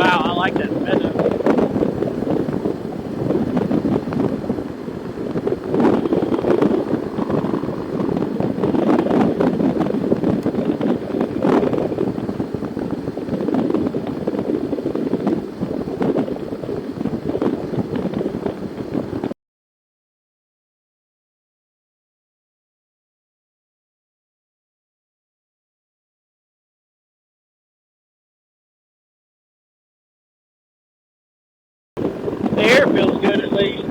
Wow, I like that meadow. The air feels good at least.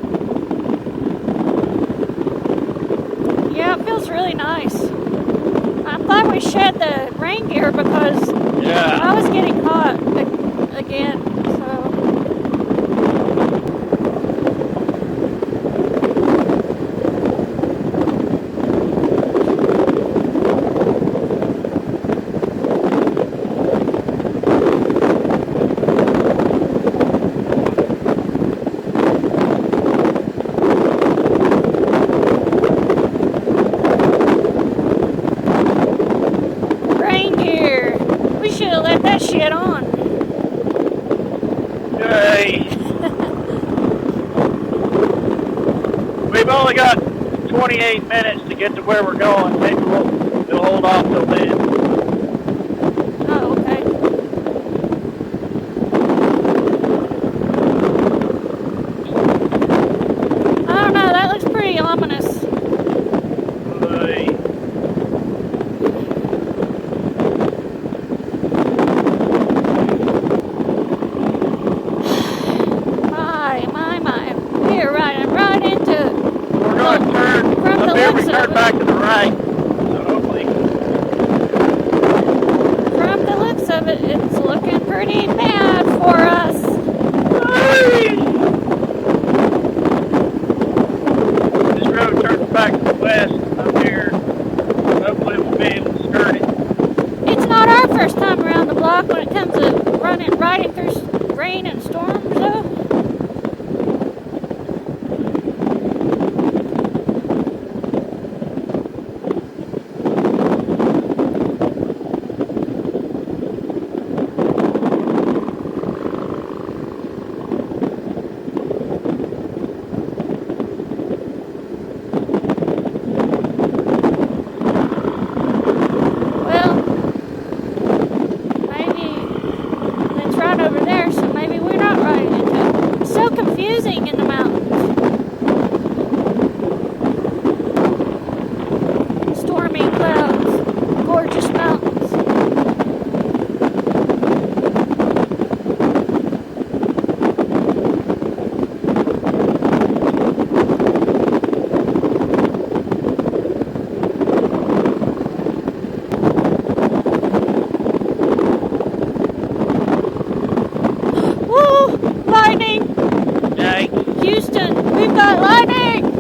Yeah, it feels really nice. I'm glad we shed the rain gear because I was getting hot again. So. Shit on. Yay. We've only got 28 minutes to get to where we're going. Maybe we'll hold off till then. Oh, okay. I don't know, that looks pretty ominous. Turn back to the right. So hopefully. From the looks of it, it's looking pretty bad for us. This road turns back to the west up here. Hopefully we'll be able to skirt it. It's not our first time around the block when it comes to riding through rain and storms, though. Over there, so maybe we're not riding into it. It's so confusing in the mountains. Stormy clouds, gorgeous mountains. Houston, we've got lightning!